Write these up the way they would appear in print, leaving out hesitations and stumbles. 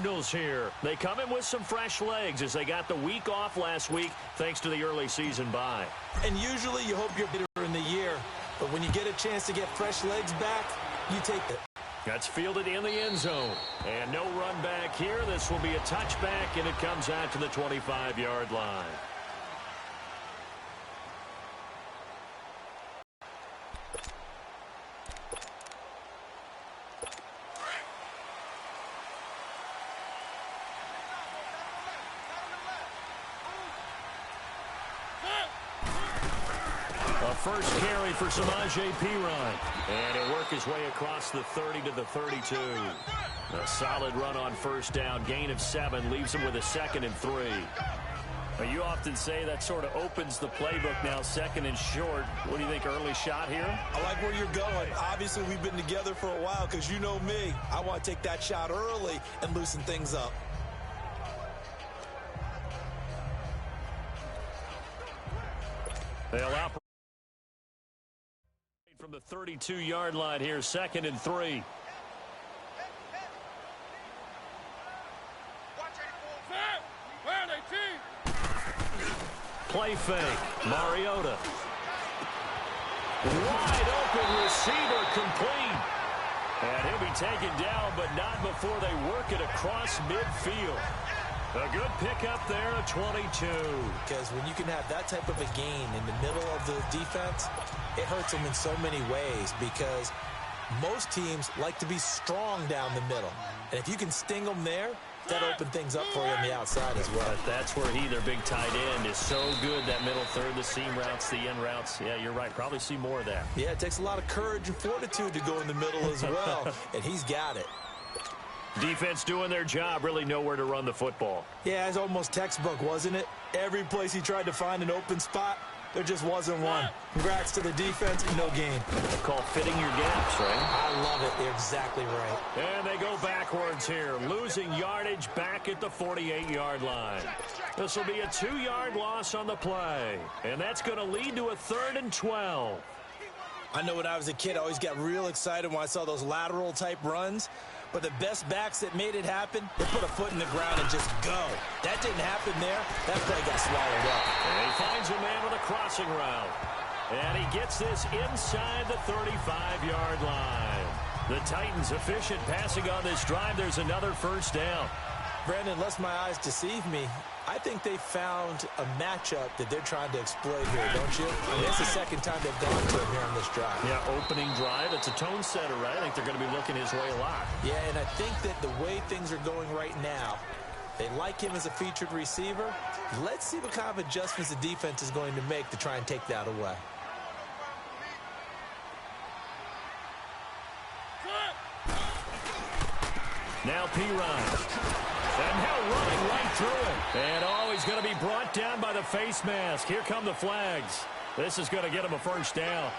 Cardinals here. They come in with some fresh legs as they got the week off last week thanks to the early season bye. And usually you hope you're better in the year, but when you get a chance to get fresh legs back, you take it. That's fielded in the end zone. And no run back here. This will be a touchback, and it comes out to the 25-yard line. First carry for Samaje Perine. And he'll work his way across the 30 to the 32. A solid run on first down. Gain of 7 leaves him with a 2nd and 3. Well, you often say that sort of opens the playbook now, 2nd and short. What do you think, early shot here? I like where you're going. Obviously, we've been together for a while because you know me. I want to take that shot early and loosen things up. They'll operate from the 32-yard line here, 2nd and 3. Play fake. Mariota. Wide open receiver complete. And he'll be taken down, but not before they work it across midfield. A good pickup there at 22. Because when you can have that type of a gain in the middle of the defense, it hurts them in so many ways because most teams like to be strong down the middle. And if you can sting them there, that opens things up for you on the outside as well. But that's where their big tight end, is so good, that middle third, the seam routes, the end routes. Yeah, you're right. Probably see more of that. Yeah, it takes a lot of courage and fortitude to go in the middle as well, and he's got it. Defense doing their job, really nowhere to run the football. Yeah, it's almost textbook, wasn't it? Every place he tried to find an open spot, there just wasn't one. Congrats to the defense, no gain. Call fitting your gaps, right? I love it. You're exactly right. And they go backwards here, losing yardage back at the 48-yard line. This will be a 2-yard loss on the play, and that's going to lead to a 3rd and 12. I know when I was a kid, I always got real excited when I saw those lateral-type runs. But the best backs that made it happen, they put a foot in the ground and just go. That didn't happen there. That play got swallowed up. And he finds a man with a crossing route. And he gets this inside the 35-yard line. The Titans efficient passing on this drive. There's another first down. Brandon, unless my eyes deceive me, I think they found a matchup that they're trying to exploit here, don't you? I mean, it's the second time they've gone to him here on this drive. Yeah, opening drive. It's a tone setter, right? I think they're going to be looking his way a lot. Yeah, and I think that the way things are going right now, they like him as a featured receiver. Let's see what kind of adjustments the defense is going to make to try and take that away. Now Perine. And now running right through it. And he's going to be brought down by the face mask. Here come the flags. This is going to get him a first down.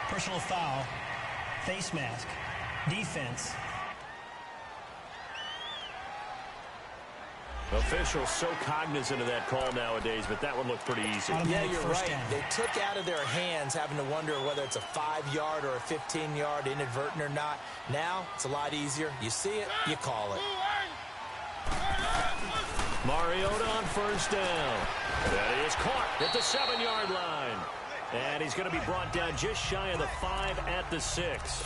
Personal foul. Face mask. Defense. Officials so cognizant of that call nowadays, but that one looked pretty easy. Yeah, you're right. They took out of their hands having to wonder whether it's a 5-yard or a 15-yard inadvertent or not. Now, it's a lot easier. You see it, you call it. Mariota on first down. That is caught at the 7-yard line. And he's going to be brought down just shy of the 5 at the 6.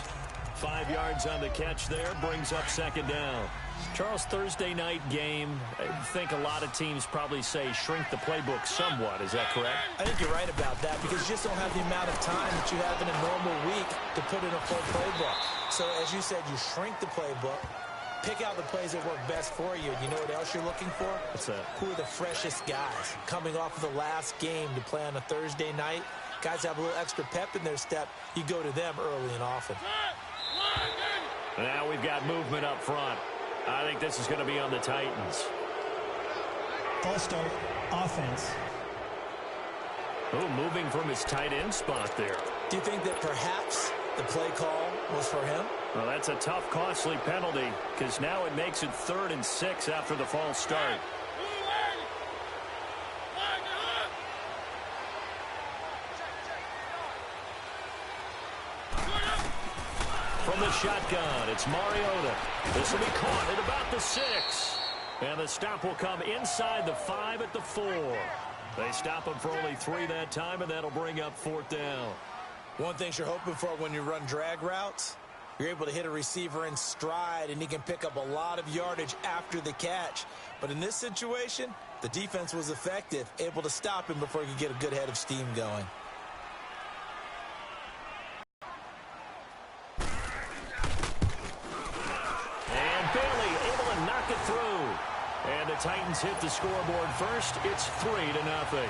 5 yards on the catch there, brings up second down. Charles, Thursday night game, I think a lot of teams probably say shrink the playbook somewhat. Is that correct? I think you're right about that because you just don't have the amount of time that you have in a normal week to put in a full playbook. So, as you said, you shrink the playbook, pick out the plays that work best for you. You know what else you're looking for? What's that? Who are the freshest guys coming off of the last game to play on a Thursday night? Guys have a little extra pep in their step. You go to them early and often. Now we've got movement up front. I think this is going to be on the Titans. False start, offense. Oh, moving from his tight end spot there. Do you think that perhaps the play call was for him? Well, that's a tough, costly penalty because now it makes it 3rd and 6 after the false start. From the the shotgun. It's Mariota. This will be caught at about the 6. And the stop will come inside the 5 at the 4. They stop him for only 3 that time, and that'll bring up 4th down. One thing you're hoping for when you run drag routes, you're able to hit a receiver in stride, and he can pick up a lot of yardage after the catch. But in this situation, the defense was effective, able to stop him before he could get a good head of steam going. And the Titans hit the scoreboard first. It's 3-0.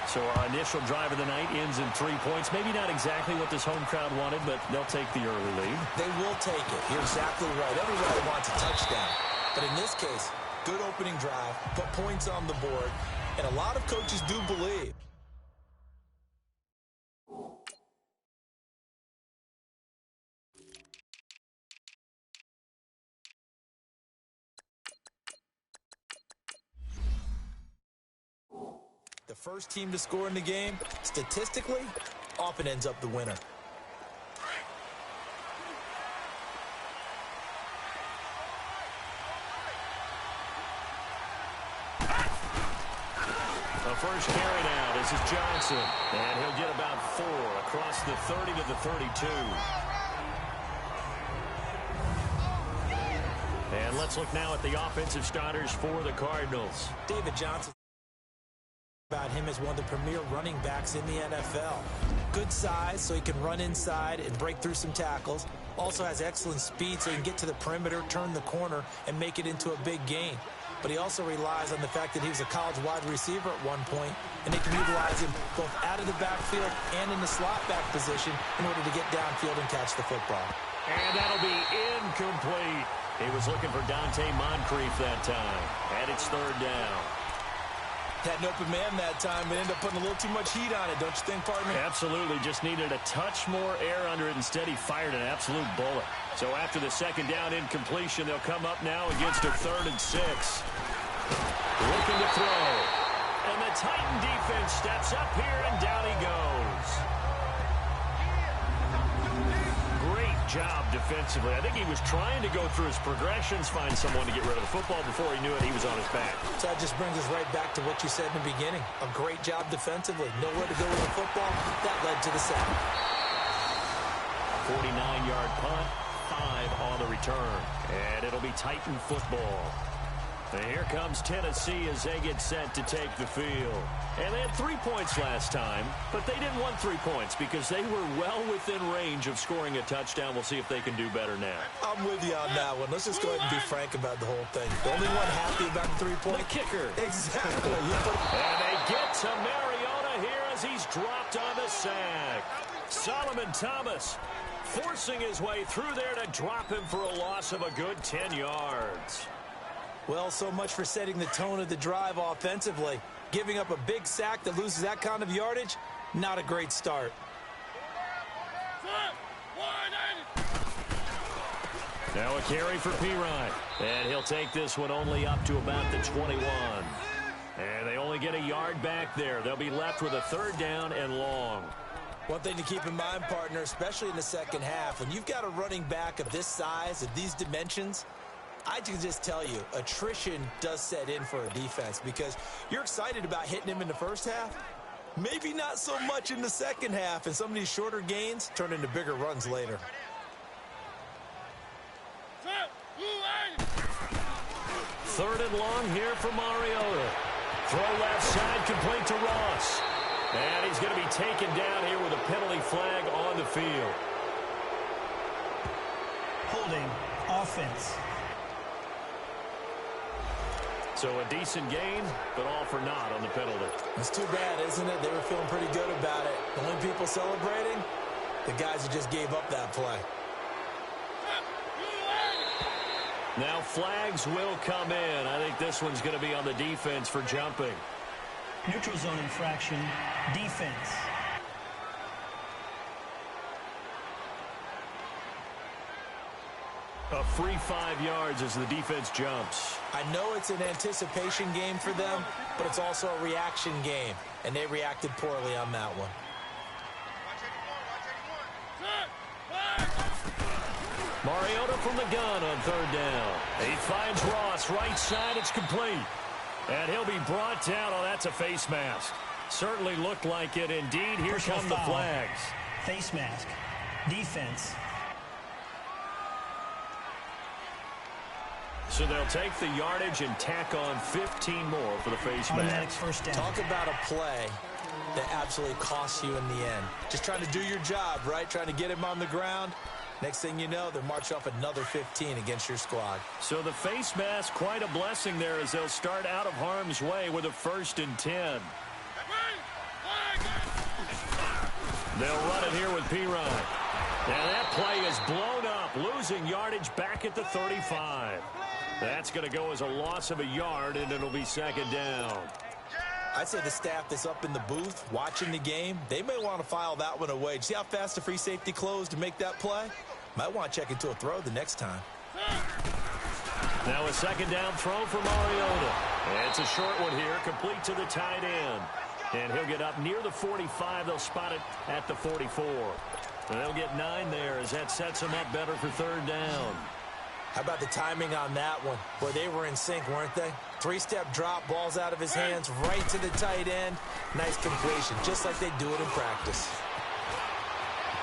So our initial drive of the night ends in 3 points. Maybe not exactly what this home crowd wanted, but they'll take the early lead. They will take it. You're exactly right. Everybody wants a touchdown. But in this case, good opening drive, put points on the board, and a lot of coaches do believe. The first team to score in the game, statistically, often ends up the winner. The first carry now. This is Johnson. And he'll get about 4 across the 30 to the 32. And let's look now at the offensive starters for the Cardinals. David Johnson. About him as one of the premier running backs in the NFL. Good size, so he can run inside and break through some tackles. Also has excellent speed, so he can get to the perimeter, turn the corner, and make it into a big gain. But he also relies on the fact that he was a college wide receiver at one point, and they can utilize him both out of the backfield and in the slot back position in order to get downfield and catch the football. And that'll be incomplete. He was looking for Dante Moncrief that time, and it's 3rd down. Had an open man that time, but ended up putting a little too much heat on it, don't you think, partner? Absolutely. Just needed a touch more air under it. Instead, he fired an absolute bullet. So after the 2nd down incompletion, they'll come up now against a 3rd and 6. Looking to throw. And the Titan defense steps up here, and down he goes. Great job defensively. I think he was trying to go through his progressions, find someone to get rid of the football. Before he knew it, he was on his back. So that just brings us right back to what you said in the beginning. A great job defensively. Nowhere to go with the football. That led to the sack. 49-yard punt, 5 on the return. And it'll be Titan football. And here comes Tennessee as they get set to take the field. And they had 3 points last time, but they didn't want 3 points because they were well within range of scoring a touchdown. We'll see if they can do better now. I'm with you on that one. Let's just go ahead and be frank about the whole thing. The only one happy about the 3-point. The kicker. Exactly. And they get to Mariota here as he's dropped on the sack. Solomon Thomas forcing his way through there to drop him for a loss of a good 10 yards. Well, so much for setting the tone of the drive offensively. Giving up a big sack that loses that kind of yardage, not a great start. Now a carry for Pirine. And he'll take this one only up to about the 21. And they only get a yard back there. They'll be left with a 3rd down and long. One thing to keep in mind, partner, especially in the second half, when you've got a running back of this size, of these dimensions, I can just tell you, attrition does set in for a defense because you're excited about hitting him in the first half. Maybe not so much in the second half, and some of these shorter gains turn into bigger runs later. 3rd and long here for Mariota. Throw left side, complete to Ross. And he's going to be taken down here with a penalty flag on the field. Holding offense. So a decent gain, but all for naught on the penalty. It's too bad, isn't it? They were feeling pretty good about it. The only people celebrating, the guys who just gave up that play. Now flags will come in. I think this one's going to be on the defense for jumping. Neutral zone infraction, defense. A free 5 yards as the defense jumps. I know it's an anticipation game for them, but it's also a reaction game, and they reacted poorly on that one. Mariota from the gun on third down. He finds Ross right side. It's complete. And he'll be brought down. Oh, that's a face mask. Certainly looked like it indeed. Here come the flags. Face mask. Defense. So they'll take the yardage and tack on 15 more for the face Automatic mask. first down. Talk about a play that absolutely costs you in the end. Just trying to do your job, right? Trying to get him on the ground. Next thing you know, they'll march off another 15 against your squad. So the face mask, quite a blessing there as they'll start out of harm's way with a 1st and 10. They'll run it here with Pirine. And that play is blown up, losing yardage back at the 35. That's going to go as a loss of a yard, and it'll be 2nd down. I'd say the staff that's up in the booth watching the game, they may want to file that one away. See how fast the free safety closed to make that play? Might want to check into a throw the next time. Now a 2nd down throw for Mariota. And it's a short one here, complete to the tight end. And he'll get up near the 45. They'll spot it at the 44. And they'll get 9 there as that sets them up better for 3rd down. How about the timing on that one? Boy, they were in sync, weren't they? 3-step drop, ball's out of his hands, right to the tight end. Nice completion, just like they do it in practice.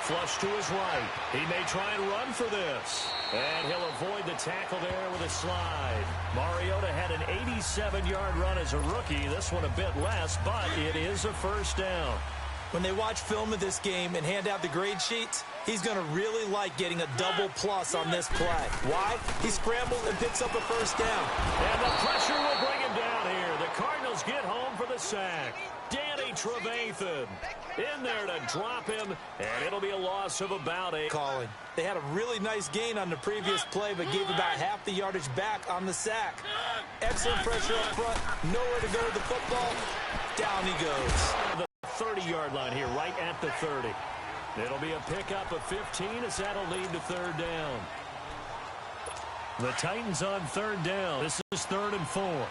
Flush to his right. He may try and run for this. And he'll avoid the tackle there with a slide. Mariota had an 87-yard run as a rookie. This one a bit less, but it is a 1st down. When they watch film of this game and hand out the grade sheets, he's going to really like getting a double plus on this play. Why? He scrambles and picks up a 1st down. And the pressure will bring him down here. The Cardinals get home for the sack. Danny Trevathan in there to drop him, and it'll be a loss of about 8. Calling. They had a really nice gain on the previous play, but gave about half the yardage back on the sack. Excellent pressure up front. Nowhere to go with the football. Down he goes. 30-yard line here, right at the 30. It'll be a pickup of 15 as that'll lead to 3rd down. The Titans on 3rd down. This is 3rd and 4.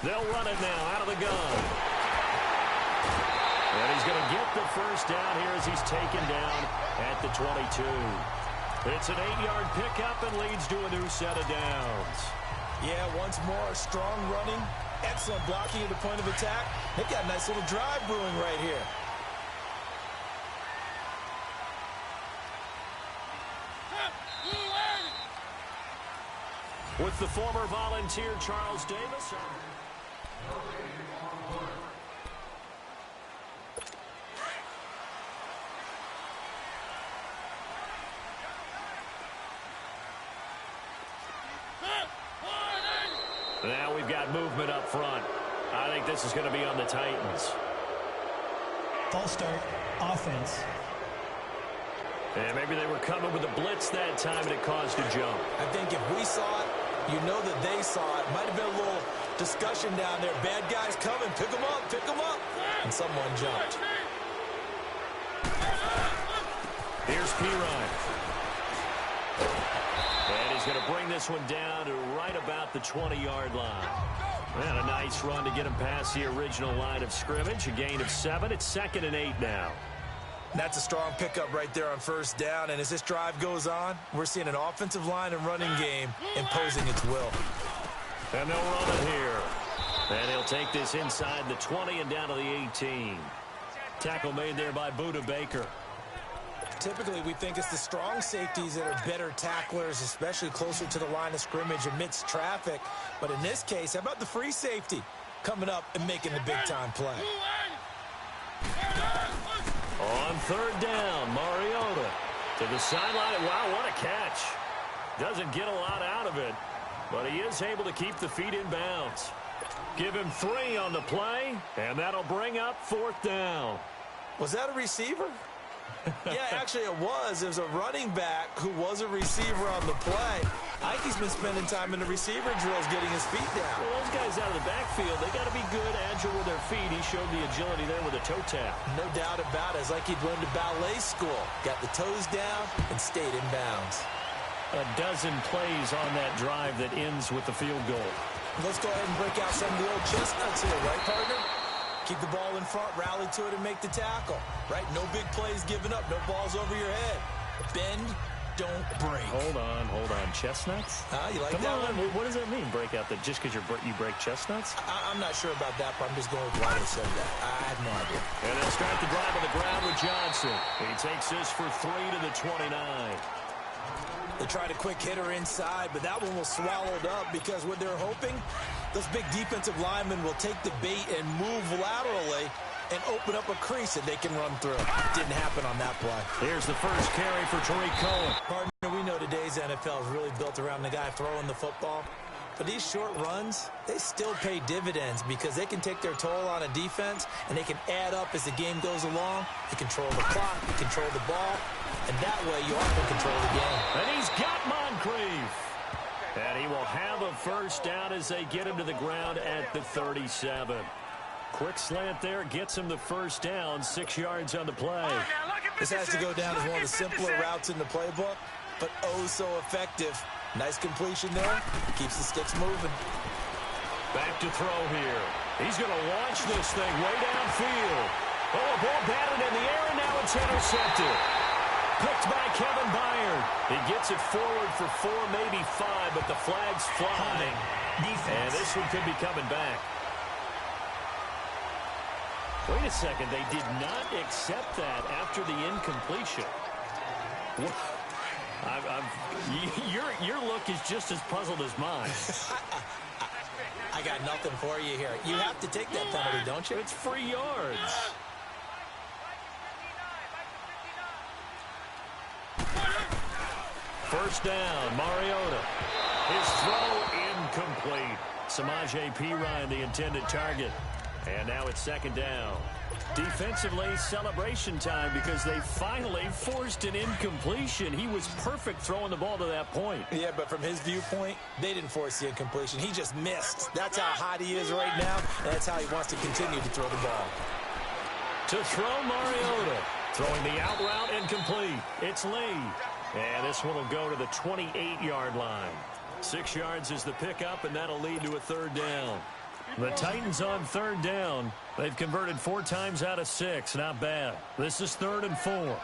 They'll run it now out of the gun. And he's going to get the 1st down here as he's taken down at the 22. It's an 8-yard pickup and leads to a new set of downs. Yeah, once more, strong running, excellent blocking at the point of attack. They've got a nice little drive brewing right here. With the former Volunteer Charles Davis. Now we've got movement up front. I think this is going to be on the Titans. False start, offense. And maybe they were coming with a blitz that time, and it caused a jump. I think if we saw it, you know that they saw it. Might have been a little discussion down there. Bad guys coming. Pick them up. Pick them up. And someone jumped. Here's Pirine. And he's going to bring this one down to right about the 20-yard line. And a nice run to get him past the original line of scrimmage. A gain of 7. It's 2nd and 8 now. That's a strong pickup right there on 1st down. And as this drive goes on, we're seeing an offensive line and running game imposing its will. And they'll run it here. And he'll take this inside the 20 and down to the 18. Tackle made there by Buda Baker. Typically, we think it's the strong safeties that are better tacklers, especially closer to the line of scrimmage amidst traffic. But in this case, how about the free safety coming up and making the big-time play? On 3rd down, Mariota to the sideline. Wow, what a catch. Doesn't get a lot out of it, but he is able to keep the feet in bounds. Give him 3 on the play, and that'll bring up 4th down. Was that a receiver? Yeah, actually it was. It was a running back who was a receiver on the play. Ike's been spending time in the receiver drills getting his feet down. Well, those guys out of the backfield, they got to be good, agile with their feet. He showed the agility there with a toe tap. No doubt about it. It's like he'd learned to ballet school. Got the toes down and stayed in bounds. A dozen plays on that drive that ends with the field goal. Let's go ahead and break out some of the old chestnuts here, right, partner? Keep the ball in front, rally to it, and make the tackle, right? No big plays given up, no balls over your head. Bend, don't break. Hold on. Chestnuts? You like Come that on. one? What does that mean, break out the, just because you break chestnuts? I'm not sure about that, but I'm just going with why they said that. I have no idea. And they'll start the drive on the ground with Johnson. He takes this for 3 to the 29. They tried a quick hitter inside, but that one was swallowed up because what they're hoping, those big defensive linemen will take the bait and move laterally and open up a crease that they can run through. Didn't happen on that play. Here's the first carry for Tariq Cohen. Partner, we know today's NFL is really built around the guy throwing the football. But these short runs, they still pay dividends because they can take their toll on a defense and they can add up as the game goes along. You control the clock, you control the ball, and that way you often control the game. And he's got Moncrief. And he will have a first down as they get him to the ground at the 37. Quick slant there, gets him the first down, 6 yards on the play. This has to go down as one of the simpler routes in the playbook, but oh so effective. Nice completion there. Keeps the sticks moving. Back to throw here. He's going to launch this thing way downfield. Oh, a ball batted in the air, and now it's intercepted. Picked by Kevin Byard. He gets it forward for 4, maybe 5, but the flag's flying. And this one could be coming back. Wait a second. They did not accept that after the incompletion. Your look is just as puzzled as mine. I got nothing for you here. You have to take that penalty, don't you? It's free yards. First down, Mariota. His throw incomplete. Samaje Perine, the intended target. And now it's second down. Defensively, celebration time because they finally forced an incompletion. He was perfect throwing the ball to that point. Yeah, but from his viewpoint, they didn't force the incompletion. He just missed. That's how hot he is right now, and that's how he wants to continue to throw the ball. To throw Mariota. Throwing the out route incomplete. It's Lee. And this one will go to the 28-yard line. 6 yards is the pickup, and that'll lead to a third down. The Titans on third down. They've converted 4 times out of 6. Not bad. This is 3rd and 4.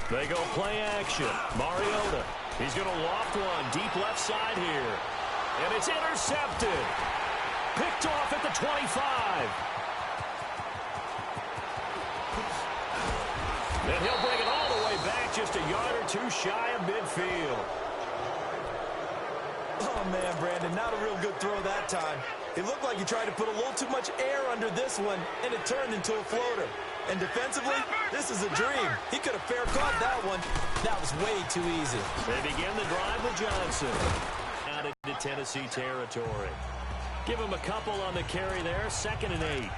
They go play action. Mariota. He's going to loft one deep left side here. And it's intercepted. Picked off at the 25. And he'll bring it all the way back just a yard or 2 shy of midfield. Oh, man, Brandon, not a real good throw that time. It looked like he tried to put a little too much air under this one, and it turned into a floater. And defensively, this is a dream. He could have fair caught that one. That was way too easy. They begin the drive with Johnson. Out into Tennessee territory. Give him a couple on the carry there, 2nd and 8.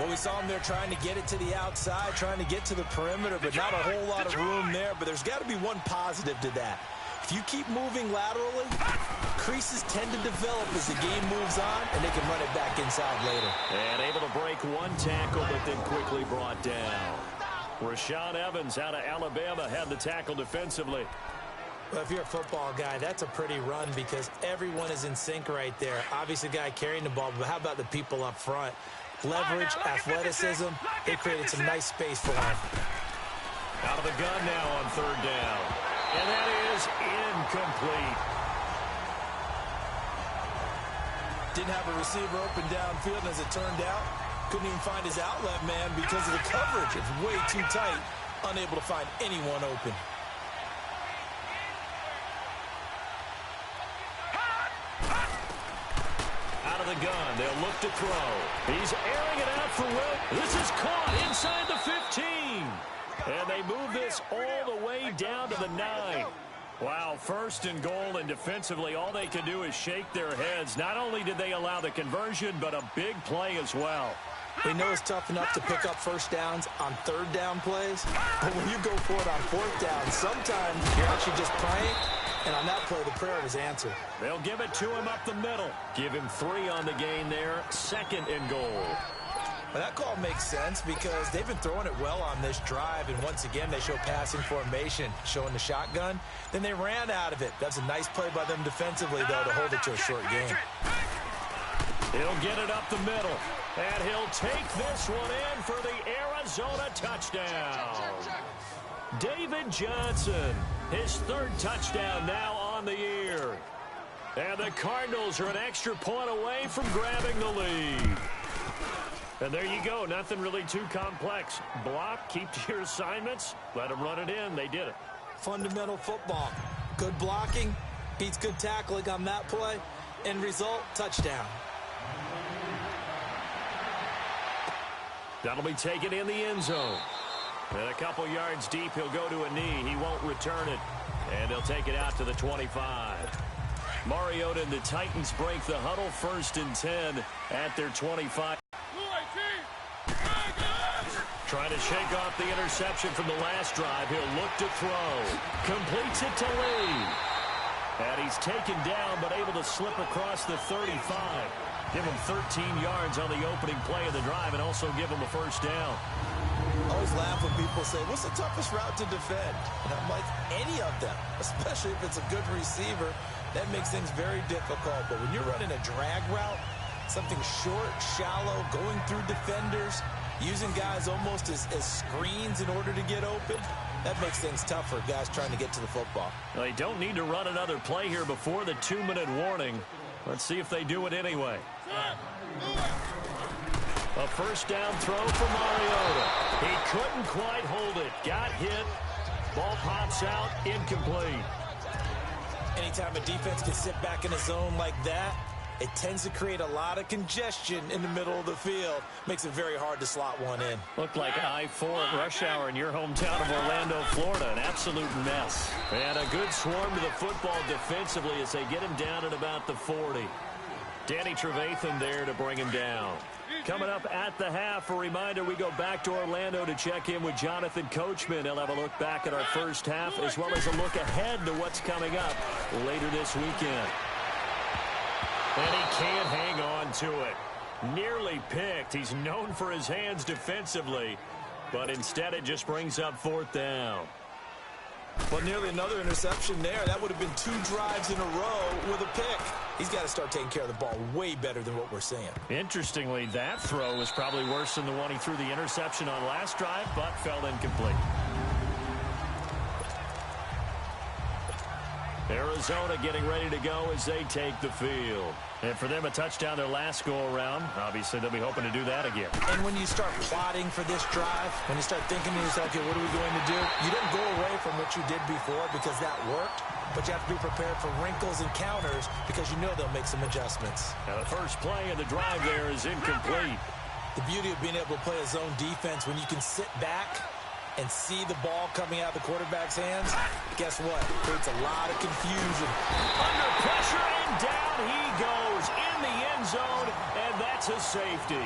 Well, we saw him there trying to get it to the outside, trying to get to the perimeter, but not a whole lot of room there. But there's got to be one positive to that. If you keep moving laterally, creases tend to develop as the game moves on, and they can run it back inside later. And able to break 1 tackle, but then quickly brought down. Rashaan Evans out of Alabama had the tackle defensively. Well, if you're a football guy, that's a pretty run because everyone is in sync right there. Obviously, the guy carrying the ball, but how about the people up front? Leverage, athleticism, they created some nice space for him. Out of the gun now on 3rd down. And that is incomplete. Didn't have a receiver open downfield, as it turned out. Couldn't even find his outlet man because of the coverage. It's way too tight. Unable to find anyone open. Out of the gun, they'll look to throw. He's airing it out for Will. This is caught inside the 15. And they move this all the way down to the 9. Wow, 1st and goal, and defensively all they can do is shake their heads. Not only did they allow the conversion, but a big play as well. We know it's tough enough to pick up first downs on 3rd down plays, but when you go for it on 4th down, sometimes you're actually just praying, and on that play, the prayer was answered. They'll give it to him up the middle. Give him 3 on the gain there, 2nd and goal. Well, that call makes sense because they've been throwing it well on this drive, and once again, they show passing formation, showing the shotgun. Then they ran out of it. That's a nice play by them defensively, though, to hold it to a short game. He'll get it up the middle, and he'll take this one in for the Arizona touchdown. David Johnson, his third touchdown now on the year. And the Cardinals are an extra point away from grabbing the lead. And there you go. Nothing really too complex. Block, keep to your assignments, let them run it in. They did it. Fundamental football. Good blocking, beats good tackling on that play. End result, touchdown. That'll be taken in the end zone. And a couple yards deep, he'll go to a knee. He won't return it. And they'll take it out to the 25. Mariota and the Titans break the huddle, 1st and 10 at their 25. Trying to shake off the interception from the last drive. He'll look to throw. Completes it to Lee. And he's taken down, but able to slip across the 35. Give him 13 yards on the opening play of the drive and also give him a first down. I always laugh when people say, what's the toughest route to defend? And I'm like, any of them, especially if it's a good receiver. That makes things very difficult. But when you're running a drag route, something short, shallow, going through defenders, using guys almost as screens in order to get open, that makes things tough for guys trying to get to the football. Well, they don't need to run another play here before the 2-minute warning. Let's see if they do it anyway. A first down throw for Mariota. He couldn't quite hold it. Got hit. Ball pops out. Incomplete. Anytime a defense can sit back in a zone like that, it tends to create a lot of congestion in the middle of the field. Makes it very hard to slot one in. Looked like I-4 at rush hour in your hometown of Orlando, Florida. An absolute mess. And a good swarm to the football defensively as they get him down at about the 40. Danny Trevathan there to bring him down. Coming up at the half, a reminder, we go back to Orlando to check in with Jonathan Coachman. He'll have a look back at our first half as well as a look ahead to what's coming up later this weekend. And he can't hang on to it. Nearly picked. He's known for his hands defensively, but instead it just brings up 4th down. Well, nearly another interception there. That would have been 2 drives in a row with a pick. He's got to start taking care of the ball way better than what we're seeing. Interestingly, that throw was probably worse than the one he threw the interception on last drive, but fell incomplete. Arizona getting ready to go as they take the field. And for them, a touchdown their last go-around. Obviously, they'll be hoping to do that again. And when you start plotting for this drive, when you start thinking to yourself, okay, what are we going to do? You don't go away from what you did before because that worked, but you have to be prepared for wrinkles and counters because you know they'll make some adjustments. Now, the first play of the drive there is incomplete. The beauty of being able to play a zone defense when you can sit back and see the ball coming out of the quarterback's hands, guess what? It creates a lot of confusion. Under pressure, and down he goes in the end zone, and that's a safety.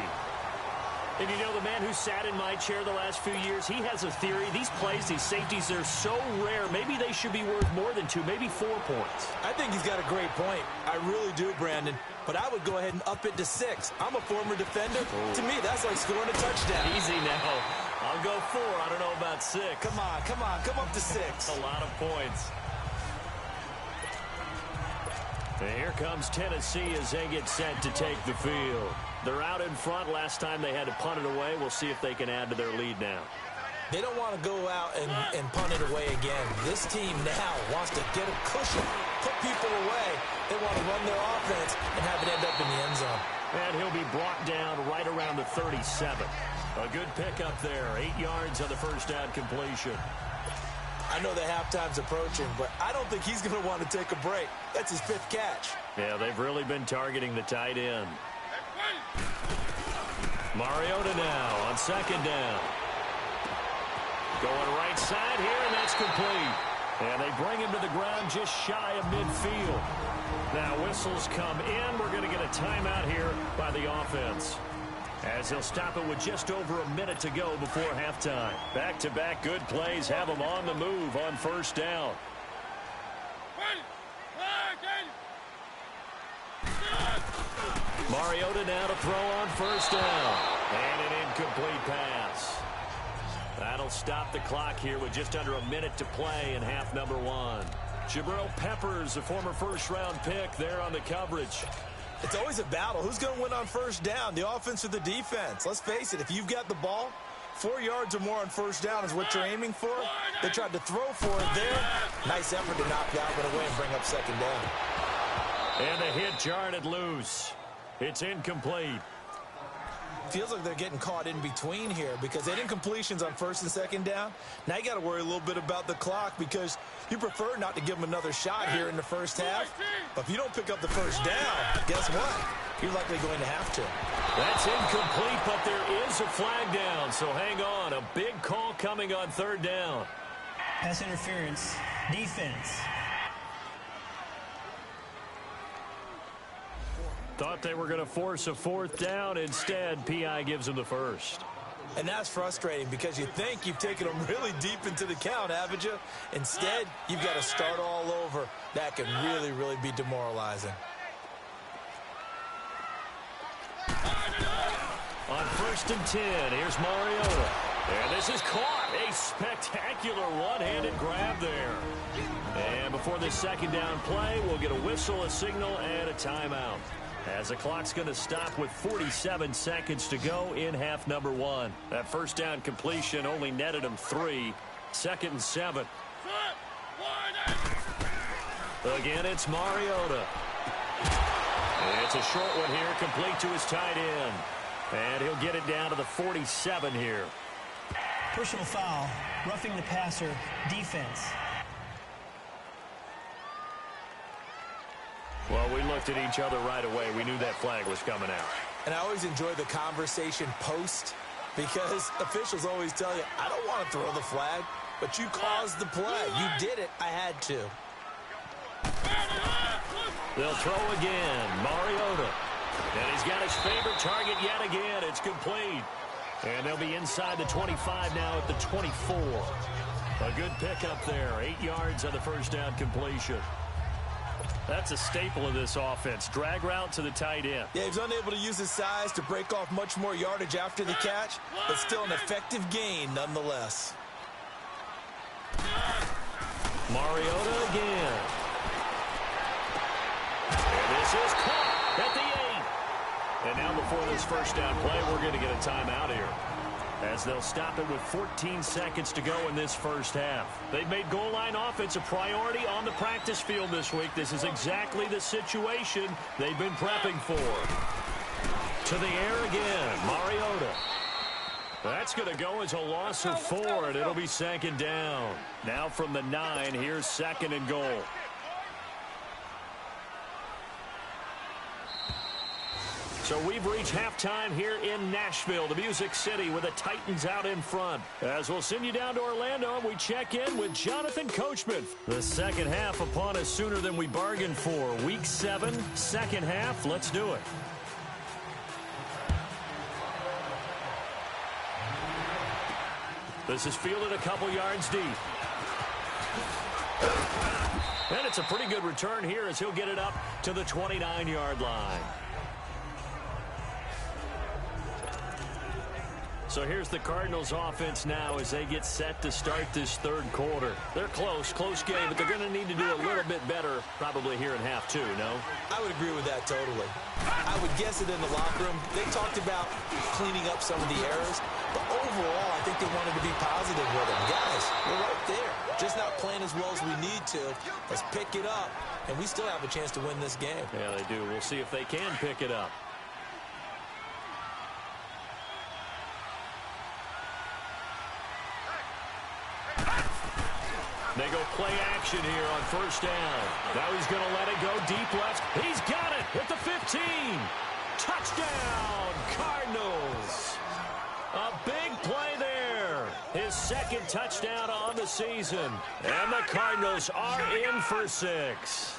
And you know, the man who sat in my chair the last few years, he has a theory. These plays, these safeties, they're so rare. Maybe they should be worth more than 2, maybe 4 points. I think he's got a great point. I really do, Brandon. But I would go ahead and up it to 6. I'm a former defender. To me, that's like scoring a touchdown. Easy now. I'll go 4. I don't know about 6. Come on. Come up to 6. A lot of points. And here comes Tennessee as they get set to take the field. They're out in front. Last time they had to punt it away. We'll see if they can add to their lead now. They don't want to go out and punt it away again. This team now wants to get a cushion, put people away. They want to run their offense and have it end up in the end zone. And he'll be brought down right around the 37. A good pickup there. 8 yards on the first down completion. I know the halftime's approaching, but I don't think he's going to want to take a break. That's his 5th catch. Yeah, they've really been targeting the tight end. Mariota now on 2nd down. Going right side here, and that's complete. And they bring him to the ground just shy of midfield. Now whistles come in. We're going to get a timeout here by the offense, as he'll stop it with just over a minute to go before halftime. Back-to-back good plays have him on the move on 1st down. Mariota now to throw on 1st down. And an incomplete pass. That'll stop the clock here with just under a minute to play in half number 1. Jabril Peppers, a former 1st-round pick, there on the coverage. It's always a battle. Who's going to win on first down, the offense or the defense? Let's face it, if you've got the ball, 4 yards or more on first down is what you're aiming for. They tried to throw for it there. Nice effort to knock that one away and bring up second down. And the hit jarred it loose. It's incomplete. Feels like they're getting caught in between here because they didn't completions on first and second down. Now you got to worry a little bit about the clock because you prefer not to give them another shot here in the first half. But if you don't pick up the first down, guess what? You're likely going to have to. That's incomplete, but there is a flag down. So hang on. A big call coming on third down. Pass interference. Defense. Thought they were going to force a fourth down. Instead, P.I. gives them the first. And that's frustrating because you think you've taken them really deep into the count, haven't you? Instead, you've got to start all over. That can really, really be demoralizing. On first and 10, here's Mariota. And this is caught. A spectacular one-handed grab there. And before this second down play, we'll get a whistle, a signal, and a timeout. As the clock's going to stop with 47 seconds to go in half number one. That first down completion only netted him 3. Second and 7. Again, it's Mariota. It's a short one here, complete to his tight end. And he'll get it down to the 47 here. Personal foul. Roughing the passer. Defense. Well, we looked at each other right away. We knew that flag was coming out. And I always enjoy the conversation post because officials always tell you, I don't want to throw the flag, but you caused the play. You did it. I had to. They'll throw again. Mariota. And he's got his favorite target yet again. It's complete. And they'll be inside the 25 now at the 24. A good pickup there. 8 yards on the first down completion. That's a staple of this offense. Drag route to the tight end. Yeah, he's unable to use his size to break off much more yardage after the catch, but still an effective gain nonetheless. Mariota again. And this is caught at the 8. And now before this first down play, we're going to get a timeout here, as they'll stop it with 14 seconds to go in this first half. They've made goal line offense a priority on the practice field this week. This is exactly the situation they've been prepping for. To the air again, Mariota. That's going to go as a loss of 4, and it'll be second down. Now from the 9, here's second and goal. So we've reached halftime here in Nashville, the Music City, with the Titans out in front. As we'll send you down to Orlando, we check in with Jonathan Coachman. The second half upon us sooner than we bargained for. Week 7, second half. Let's do it. This is fielded a couple yards deep. And it's a pretty good return here as he'll get it up to the 29-yard line. So here's the Cardinals offense now as they get set to start this third quarter. They're close game, but they're going to need to do a little bit better probably here in half 2, no? I would agree with that totally. I would guess it in the locker room. They talked about cleaning up some of the errors, but overall I think they wanted to be positive with them. Guys, we're right there. Just not playing as well as we need to. Let's pick it up, and we still have a chance to win this game. Yeah, they do. We'll see if they can pick it up. They go play action here on first down. Now he's going to let it go deep left. He's got it at the 15. Touchdown, Cardinals. A big play there. His second touchdown on the season. And the Cardinals are in for 6.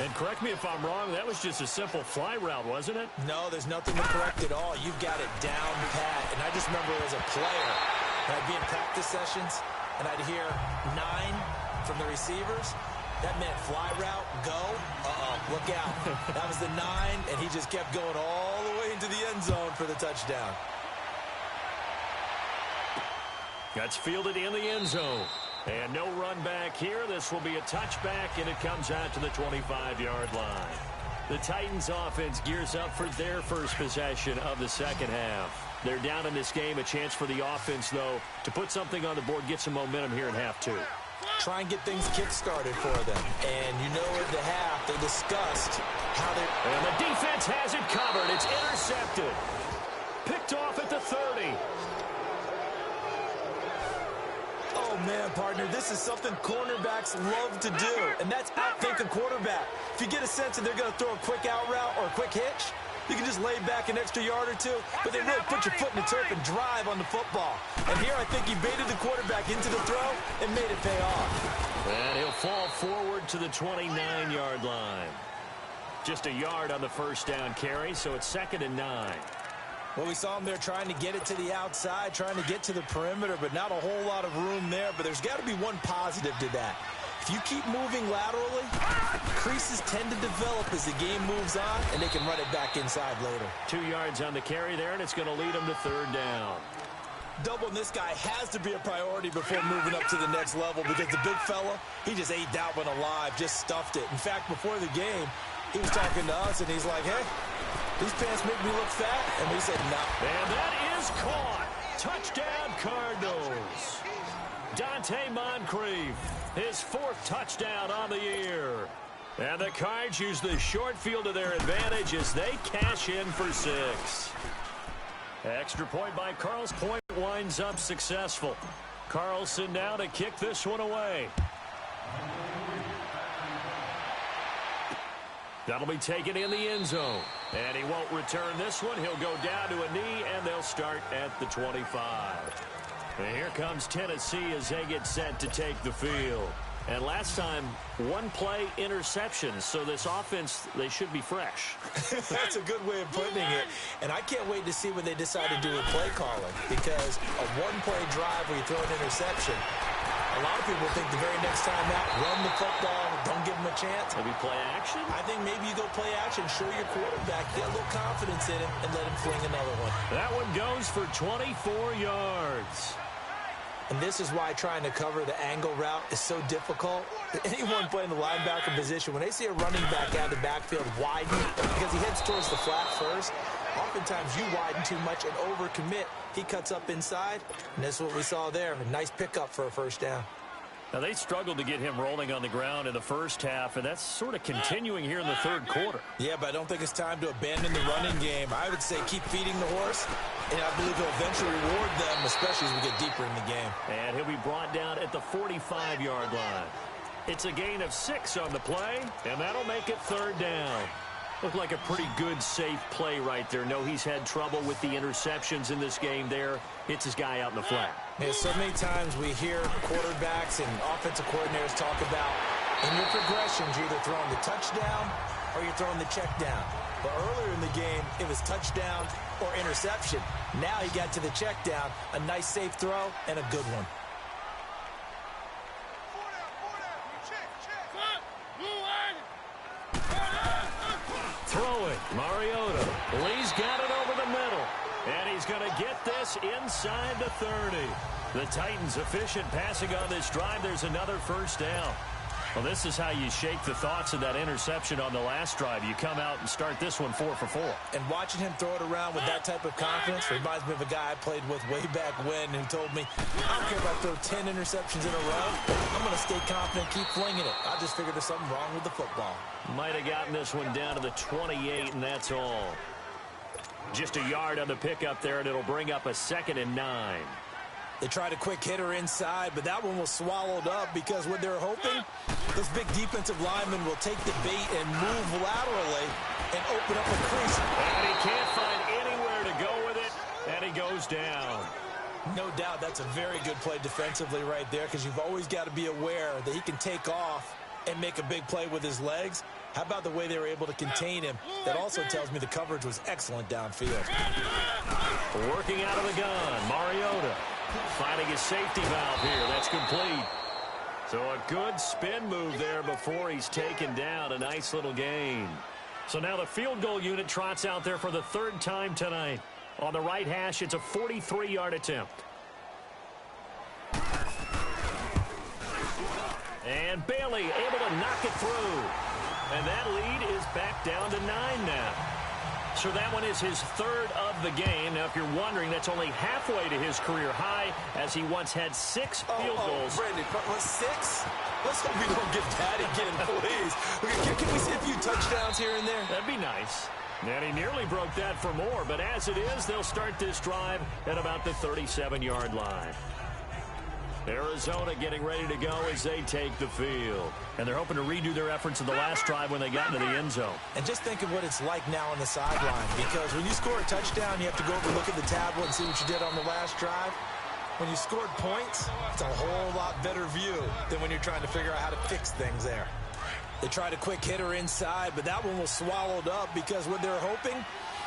And correct me if I'm wrong, that was just a simple fly route, wasn't it? No, there's nothing to correct at all. You've got it down pat. And I just remember as a player, when I'd be in practice sessions, and I'd hear 9 from the receivers. That meant fly route, go. Look out. That was the 9, and he just kept going all the way into the end zone for the touchdown. That's fielded in the end zone. And no run back here. This will be a touchback, and it comes out to the 25-yard line. The Titans offense gears up for their first possession of the second half. They're down in this game. A chance for the offense, though, to put something on the board, get some momentum here in half two. Try and get things kick-started for them. And you know at the half, they discussed how they... And the defense has it covered. It's intercepted. Picked off at the 30. Oh, man, partner, this is something cornerbacks love to do, and that's outthink a quarterback. If you get a sense that they're going to throw a quick out route or a quick hitch, you can just lay back an extra yard or two, but they really put your foot in the turf and drive on the football. And here I think he baited the quarterback into the throw and made it pay off. And he'll fall forward to the 29-yard line. Just a yard on the first down carry, so it's 2nd and 9. Well, we saw him there trying to get it to the outside, trying to get to the perimeter, but not a whole lot of room there. But there's got to be one positive to that. If you keep moving laterally, creases tend to develop as the game moves on, and they can run it back inside later. 2 yards on the carry there, and it's going to lead them to 3rd down. Doubling this guy has to be a priority before moving up to the next level because the big fella, he just ate that one alive, just stuffed it. In fact, before the game, he was talking to us, and he's like, hey, these pants make me look fat. And we said, no. And that is caught. Touchdown, Cardinals. Dante Moncrief, his 4th touchdown on the year. And the Cards use the short field to their advantage as they cash in for 6. Extra point by Carl's point winds up successful. Carlson now to kick this one away. That'll be taken in the end zone. And he won't return this one. He'll go down to a knee, and they'll start at the 25. And here comes Tennessee as they get set to take the field. And last time, 1 play interception. So this offense, they should be fresh. That's a good way of putting it. And I can't wait to see what they decide to do with play calling. Because a 1-play drive where you throw an interception, a lot of people think the very next time out, run the football, don't give him a chance. Maybe play action? I think maybe you go play action, show your quarterback, get a little confidence in him, and let him fling another one. That one goes for 24 yards. And this is why trying to cover the angle route is so difficult. Anyone playing the linebacker position, when they see a running back out of the backfield widen, because he heads towards the flat first, oftentimes you widen too much and overcommit. He cuts up inside, and that's what we saw there. A nice pickup for a first down. Now, they struggled to get him rolling on the ground in the first half, and that's sort of continuing here in the 3rd quarter. Yeah, but I don't think it's time to abandon the running game. I would say keep feeding the horse, and I believe he'll eventually reward them, especially as we get deeper in the game. And he'll be brought down at the 45-yard line. It's a gain of 6 on the play, and that'll make it 3rd down. Looked like a pretty good, safe play right there. No, he's had trouble with the interceptions in this game there. Hits his guy out in the flat. Yeah, so many times we hear quarterbacks and offensive coordinators talk about in your progressions, you're either throwing the touchdown or you're throwing the check down. But earlier in the game, it was touchdown or interception. Now he got to the check down, a nice safe throw, and a good one. Throwing, Mariota. Lee's got it over the middle. And he's going to get this inside the 30. The Titans efficient passing on this drive. There's another first down. Well, this is how you shake the thoughts of that interception on the last drive. You come out and start this one 4 for 4. And watching him throw it around with that type of confidence reminds me of a guy I played with way back when who told me, I don't care if I throw 10 interceptions in a row. I'm going to stay confident, keep flinging it. I just figured there's something wrong with the football. Might have gotten this one down to the 28, and that's all. Just a yard on the pickup there, and it'll bring up a 2nd and 9. They tried a quick hitter inside, but that one was swallowed up because what they're hoping, those big defensive linemen will take the bait and move laterally and open up a crease. And he can't find anywhere to go with it, and he goes down. No doubt that's a very good play defensively right there because you've always got to be aware that he can take off and make a big play with his legs. How about the way they were able to contain him? That also tells me the coverage was excellent downfield. Working out of the gun, Mariota finding his safety valve here. That's complete. So a good spin move there before he's taken down. A nice little gain. So now the field goal unit trots out there for the 3rd time tonight. On the right hash, it's a 43-yard attempt. And Bailey able to knock it through. And that lead is back down to 9 now. So that one is his third of the game. Now, if you're wondering, that's only halfway to his career high, as he once had 6 field goals. Brandon, 6? Let's hope we don't get that again, please. Can we see a few touchdowns here and there? That'd be nice. And he nearly broke that for more, but as it is, they'll start this drive at about the 37-yard line. Arizona getting ready to go as they take the field. And they're hoping to redo their efforts of the last drive when they got into the end zone. And just think of what it's like now on the sideline, because when you score a touchdown, you have to go over and look at the tablet and see what you did on the last drive. When you scored points, it's a whole lot better view than when you're trying to figure out how to fix things there. They tried a quick hitter inside, but that one was swallowed up because what they're hoping,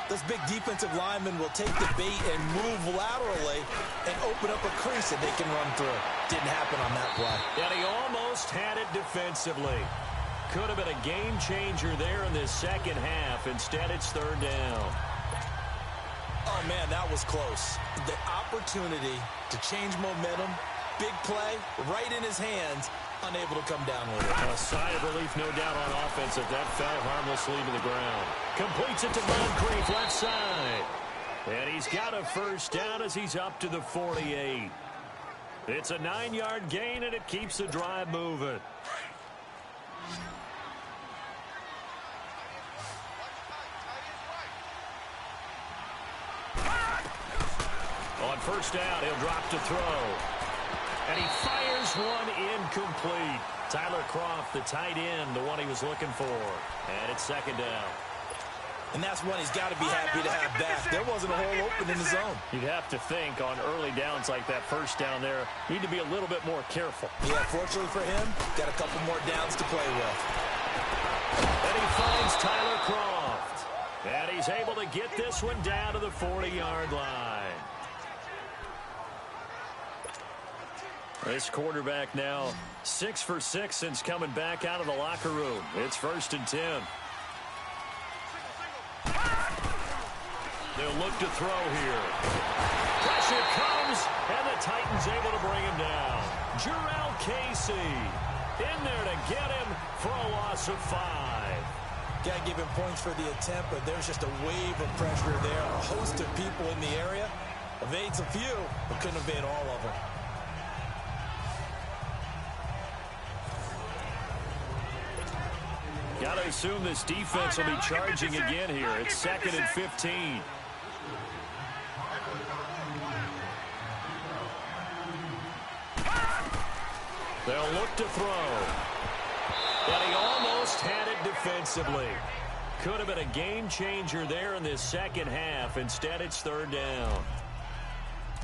those big defensive linemen will take the bait and move laterally and open up a crease that they can run through. Didn't happen on that play. And he almost had it defensively. Could have been a game changer there in this second half. Instead, it's third down. Oh, man, that was close. The opportunity to change momentum, big play, right in his hands, unable to come down with it. A sigh of relief, no doubt, on offense if that fell harmlessly to the ground. Completes it to Moncrief, left side. And he's got a first down as he's up to the 48. It's a 9-yard gain, and it keeps the drive moving. On first down, he'll drop to throw. And he fires one incomplete. Tyler Kroft, the tight end, the one he was looking for. And it's second down. And that's one he's got to be happy to have back. There wasn't a hole open in the zone. You'd have to think on early downs like that first down there, need to be a little bit more careful. Yeah, fortunately for him, got a couple more downs to play with. And he finds Tyler Kroft. And he's able to get this one down to the 40-yard line. This quarterback now 6 for 6 since coming back out of the locker room. It's 1st and 10. They'll look to throw here. Pressure comes, and the Titans able to bring him down. Jurrell Casey in there to get him for a loss of 5. Got to give him points for the attempt, but there's just a wave of pressure there. A host of people in the area. Evades a few, but couldn't evade all of them. Got to assume this defense will be charging again here. It's 2nd and 15. They'll look to throw. But he almost had it defensively. Could have been a game changer there in this second half. Instead, it's third down.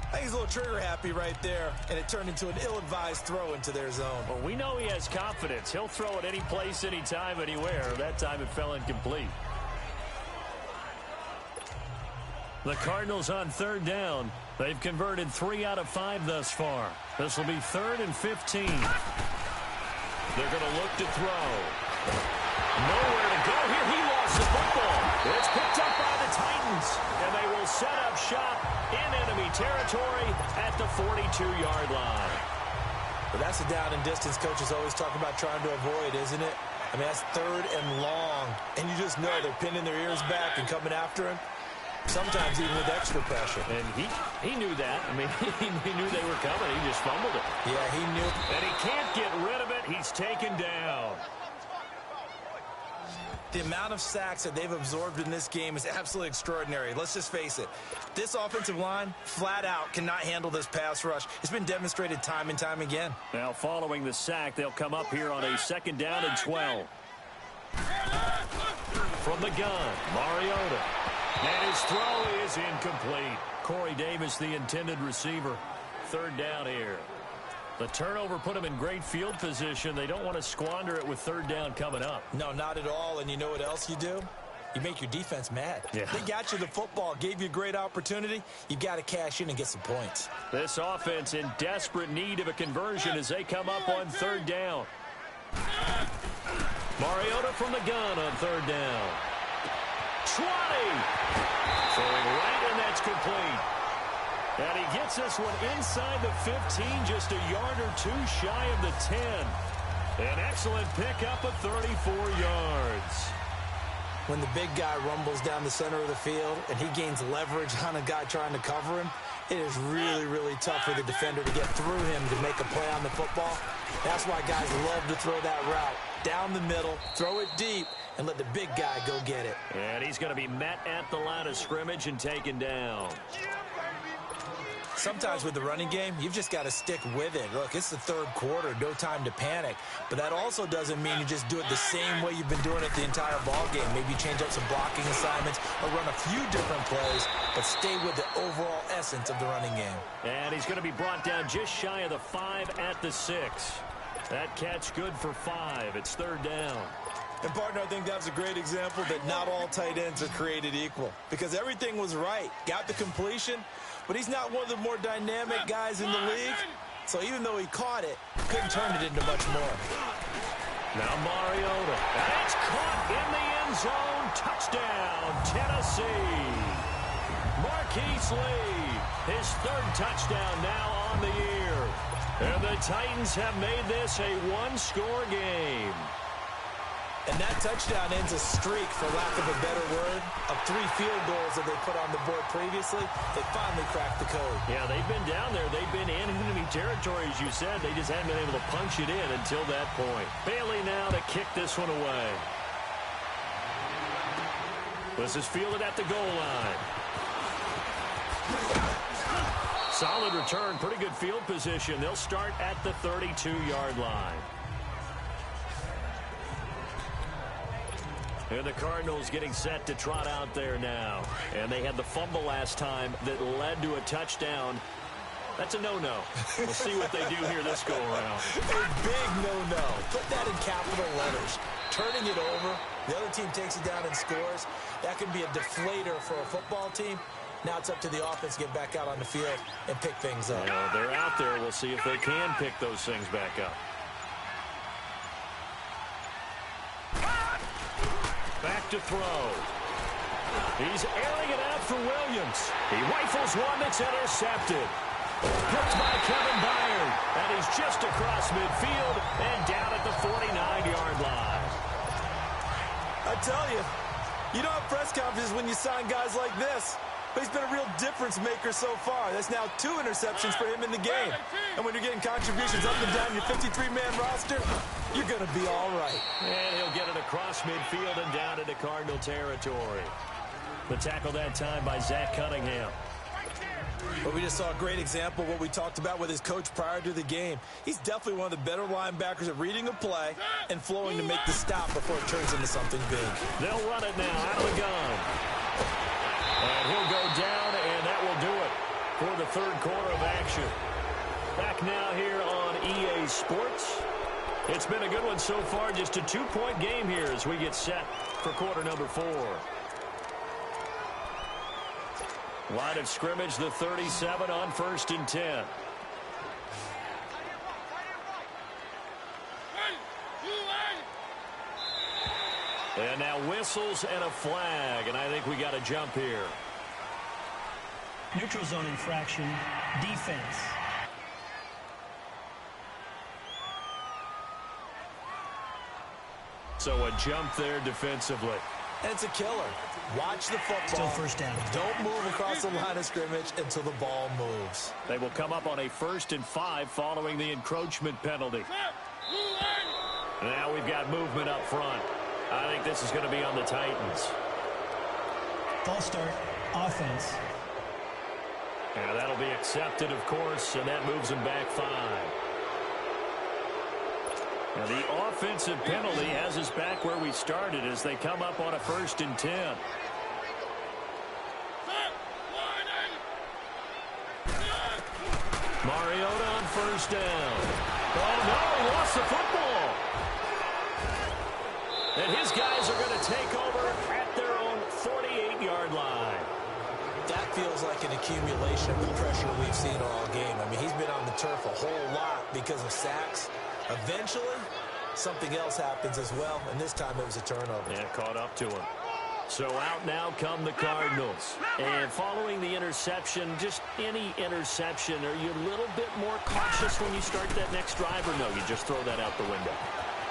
I think he's a little trigger happy right there, and it turned into an ill-advised throw into their zone. Well, we know he has confidence. He'll throw it any place, anytime, anywhere. That time it fell incomplete. The Cardinals on third down. They've converted 3 out of 5 thus far. This will be 3rd and 15. They're going to look to throw. Nowhere to go here. He lost the football. It's picked up by the Titans, and they will set up shop in enemy territory at the 42-yard line. But that's a down and distance coaches always talk about trying to avoid, isn't it? I mean, that's 3rd and long, and you just know they're pinning their ears back and coming after him, sometimes even with extra pressure. And he knew that. I mean, he knew they were coming. He just fumbled it. Yeah, he knew. And he can't get rid of it. He's taken down. The amount of sacks that they've absorbed in this game is absolutely extraordinary. Let's just face it. This offensive line, flat out, cannot handle this pass rush. It's been demonstrated time and time again. Now, following the sack, they'll come up here on a 2nd down and 12. From the gun, Mariota. And his throw is incomplete. Corey Davis, the intended receiver. 3rd down here. The turnover put them in great field position. They don't want to squander it with 3rd down coming up. No, not at all. And you know what else you do? You make your defense mad. Yeah. They got you the football, gave you a great opportunity. You got to cash in and get some points. This offense in desperate need of a conversion as they come up on 3rd down. Mariota from the gun on 3rd down. 20. Throwing right, and that's complete. And he gets this one inside the 15, just a yard or 2 shy of the 10. An excellent pickup of 34 yards. When the big guy rumbles down the center of the field and he gains leverage on a guy trying to cover him, it is really, really tough for the defender to get through him to make a play on the football. That's why guys love to throw that route. Down the middle, throw it deep, and let the big guy go get it. And he's going to be met at the line of scrimmage and taken down. Sometimes with the running game, you've just got to stick with it. Look, it's the third quarter, no time to panic. But that also doesn't mean you just do it the same way you've been doing it the entire ball game. Maybe change up some blocking assignments or run a few different plays, but stay with the overall essence of the running game. And he's going to be brought down just shy of the 5 at the 6. That catch good for 5. It's third down. And, partner, I think that's a great example that not all tight ends are created equal because everything was right. Got the completion, but he's not one of the more dynamic guys in the league. So even though he caught it, couldn't turn it into much more. Now Mariota. And it's caught in the end zone. Touchdown, Tennessee. Marquise Lee, his third touchdown now on the year. And the Titans have made this a one-score game. And that touchdown ends a streak, for lack of a better word, of 3 field goals that they put on the board previously. They finally cracked the code. Yeah, they've been down there. They've been in enemy territory, as you said. They just haven't been able to punch it in until that point. Bailey now to kick this one away. This is fielded at the goal line. Solid return, pretty good field position. They'll start at the 32-yard line. And the Cardinals getting set to trot out there now. And they had the fumble last time that led to a touchdown. That's a no-no. We'll see what they do here this go-around. A big no-no. Put that in capital letters. Turning it over, the other team takes it down and scores. That can be a deflator for a football team. Now it's up to the offense to get back out on the field and pick things up. Well, they're out there. We'll see if they can pick those things back up. Back to throw. He's airing it out for Williams. He rifles one that's intercepted. Picked by Kevin Byard. And he's just across midfield and down at the 49-yard line. I tell you, you don't have press conferences when you sign guys like this. But he's been a real difference maker so far. That's now 2 interceptions for him in the game. And when you're getting contributions up and down your 53-man roster, you're going to be all right. And he'll get it across midfield and down into Cardinal territory. The tackle that time by Zach Cunningham. But we just saw a great example of what we talked about with his coach prior to the game. He's definitely one of the better linebackers at reading a play and flowing to make the stop before it turns into something big. They'll run it now out of the gun. And he'll go down, and that will do it for the third quarter of action. Back now here on EA Sports. It's been a good one so far. Just a 2-point game here as we get set for quarter number 4. Line of scrimmage, the 37 on 1st and 10. And now whistles and a flag, and I think we got a jump here. Neutral zone infraction, defense. So a jump there defensively. And it's a killer. Watch the football. Still first down. Don't move across the line of scrimmage until the ball moves. They will come up on a 1st and 5 following the encroachment penalty. Now we've got movement up front. I think this is going to be on the Titans. False start, offense. And that'll be accepted, of course, and that moves them back 5. Now the offensive penalty has us back where we started as they come up on a 1st and 10. Mariota on 1st down. Oh, no, he lost the football. And his guys are going to take over at their own 48-yard line. That feels like an accumulation of the pressure we've seen all game. I mean, he's been on the turf a whole lot because of sacks. Eventually, something else happens as well, and this time it was a turnover. Yeah, caught up to him. So out now come the Cardinals. And following the interception, just any interception, are you a little bit more cautious when you start that next drive, or no, you just throw that out the window?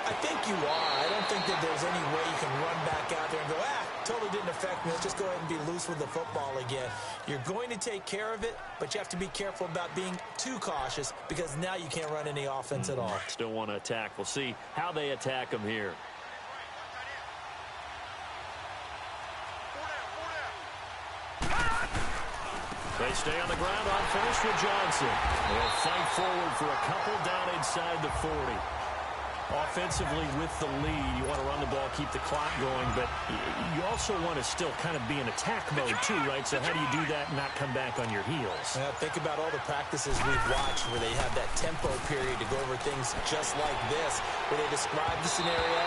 I think you are. I don't think that there's any way you can run back out there and go, totally didn't affect me. Let's just go ahead and be loose with the football again. You're going to take care of it, but you have to be careful about being too cautious because now you can't run any offense at all. Still want to attack. We'll see how they attack them here. They stay on the ground on first with Johnson. They'll fight forward for a couple down inside the 40. Offensively with the lead, you want to run the ball, keep the clock going, but you also want to still kind of be in attack mode too, right? So how do you do that and not come back on your heels? Well, think about all the practices we've watched where they have that tempo period to go over things just like this, where they describe the scenario,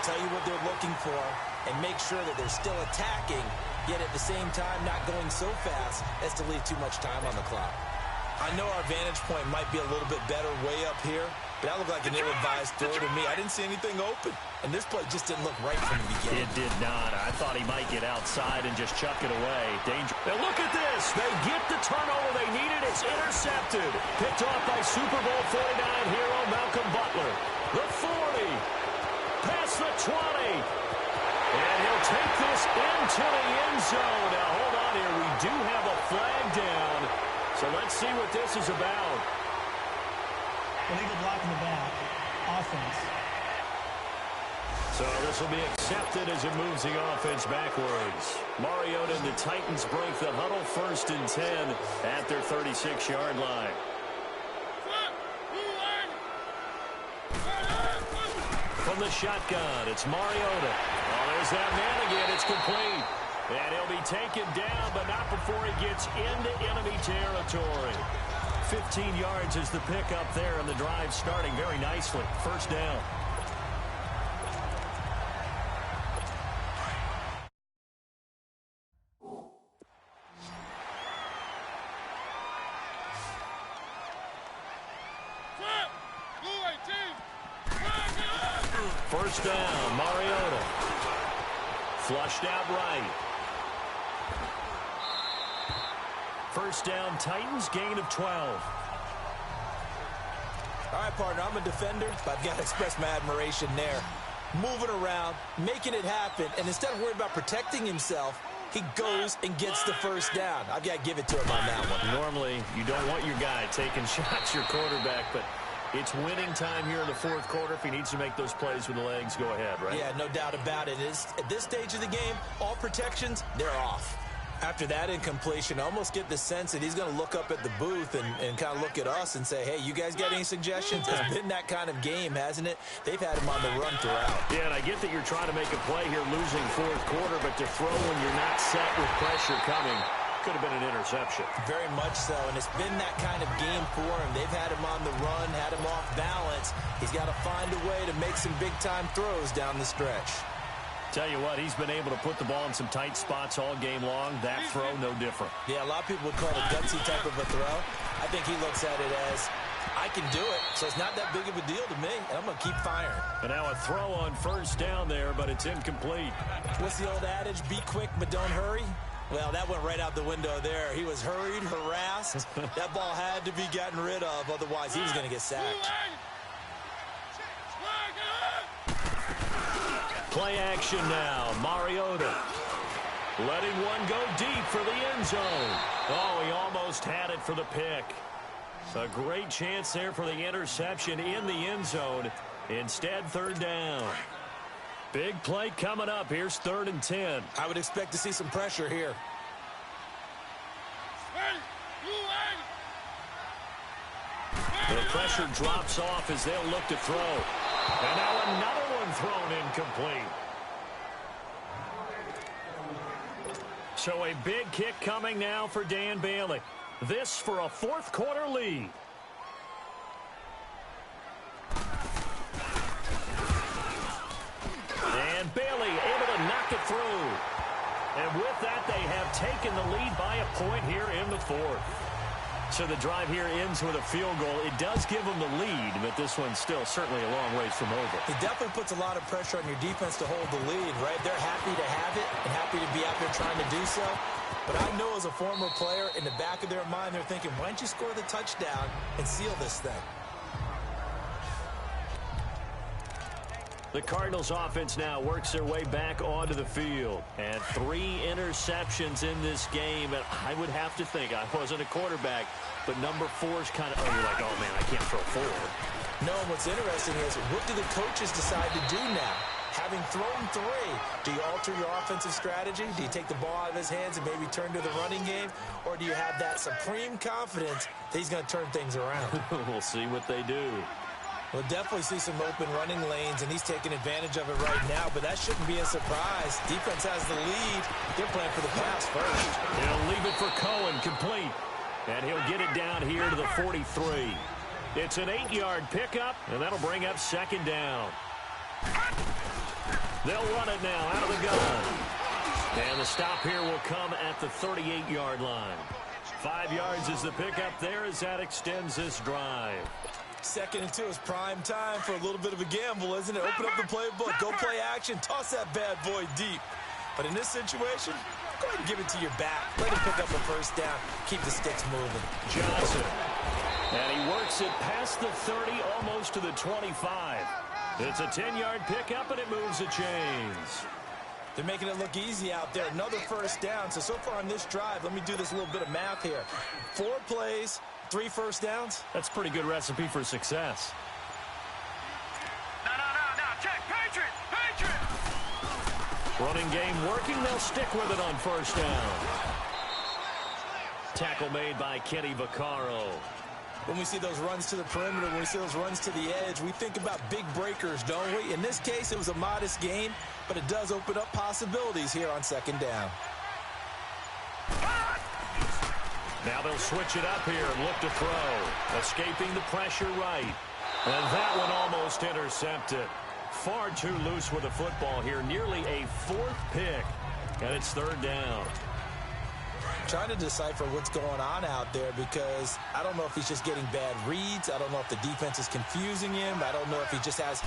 tell you what they're looking for, and make sure that they're still attacking, yet at the same time not going so fast as to leave too much time on the clock. I know our vantage point might be a little bit better way up here, but that looked like an ill-advised throw to me. I didn't see anything open, and this play just didn't look right from the beginning. It did not. I thought he might get outside and just chuck it away. Danger. Now look at this. They get the turnover they needed. It's intercepted. Picked off by Super Bowl 49 hero Malcolm Butler. The 40. Past the 20. And he'll take this into the end zone. Now hold on here. We do have a flag down. So let's see what this is about. Illegal block in the back. Offense. So this will be accepted as it moves the offense backwards. Mariota and the Titans break the huddle, 1st and 10 at their 36-yard line. From the shotgun, it's Mariota. Oh, there's that man again. It's complete. And he'll be taken down, but not before he gets into enemy territory. 15 yards is the pickup there, and the drive starting very nicely. 1st down. First down, Mariota. Flushed out right. 1st down, Titans, gain of 12. All right, partner, I'm a defender, but I've got to express my admiration there. Moving around, making it happen, and instead of worrying about protecting himself, he goes and gets the 1st down. I've got to give it to him on that one. Normally, you don't want your guy taking shots, your quarterback, but it's winning time here in the 4th quarter. If he needs to make those plays with the legs, go ahead, right? Yeah, no doubt about it. At this stage of the game, all protections, they're off. After that incompletion, I almost get the sense that he's going to look up at the booth and kind of look at us and say, hey, you guys got any suggestions? It's been that kind of game, hasn't it? They've had him on the run throughout. Yeah, and I get that you're trying to make a play here losing 4th quarter, but to throw when you're not set with pressure coming could have been an interception. Very much so, and it's been that kind of game for him. They've had him on the run, had him off balance. He's got to find a way to make some big-time throws down the stretch. Tell you what, he's been able to put the ball in some tight spots all game long. That throw, no different. Yeah, a lot of people would call it a gutsy type of a throw. I think he looks at it as, I can do it, so it's not that big of a deal to me, and I'm going to keep firing. And now a throw on 1st down there, but it's incomplete. What's the old adage? Be quick, but don't hurry. Well, that went right out the window there. He was hurried, harassed. That ball had to be gotten rid of, otherwise he was going to get sacked. Play action now. Mariota letting one go deep for the end zone. Oh, he almost had it for the pick. A great chance there for the interception in the end zone. Instead, 3rd down. Big play coming up. Here's 3rd and 10. I would expect to see some pressure here. The pressure drops off as they'll look to throw. And now another one thrown incomplete. So a big kick coming now for Dan Bailey. This for a 4th quarter lead. And Bailey able to knock it through. And with that, they have taken the lead by a point here in the 4th. So the drive here ends with a field goal. It does give them the lead, but this one's still certainly a long ways from over. It definitely puts a lot of pressure on your defense to hold the lead, right? They're happy to have it and happy to be out there trying to do so. But I know as a former player, in the back of their mind, they're thinking, why don't you score the touchdown and seal this thing? The Cardinals offense now works their way back onto the field. And 3 interceptions in this game. And I would have to think, I wasn't a quarterback, but number 4's kind of, you're like, oh, man, I can't throw 4. No, what's interesting is, what do the coaches decide to do now? Having thrown 3, do you alter your offensive strategy? Do you take the ball out of his hands and maybe turn to the running game? Or do you have that supreme confidence that he's going to turn things around? We'll see what they do. We'll definitely see some open running lanes, and he's taking advantage of it right now, but that shouldn't be a surprise. Defense has the lead. They're playing for the pass first. He'll leave it for Cohen, complete. And he'll get it down here to the 43. It's an 8-yard pickup, and that'll bring up 2nd down. They'll run it now out of the gun. And the stop here will come at the 38-yard line. 5 yards is the pickup there as that extends this drive. 2nd and 2 is prime time for a little bit of a gamble, isn't it? Open up the playbook, go play action, toss that bad boy deep. But in this situation, go ahead and give it to your back. Let him pick up a 1st down. Keep the sticks moving. Johnson. And he works it past the 30, almost to the 25. It's a 10-yard pickup, and it moves the chains. They're making it look easy out there. Another 1st down. So far on this drive, let me do this little bit of math here. 4 plays, 3 1st downs. That's a pretty good recipe for success. No. Check. Patriot. Running game working. They'll stick with it on 1st down. Tackle made by Kenny Vaccaro. When we see those runs to the perimeter, when we see those runs to the edge, we think about big breakers, don't we? In this case, it was a modest gain, but it does open up possibilities here on 2nd down. Now they'll switch it up here and look to throw. Escaping the pressure right. And that one almost intercepted. Far too loose with the football here. Nearly a 4th pick. And it's 3rd down. Trying to decipher what's going on out there, because I don't know if he's just getting bad reads. I don't know if the defense is confusing him. I don't know if he just has,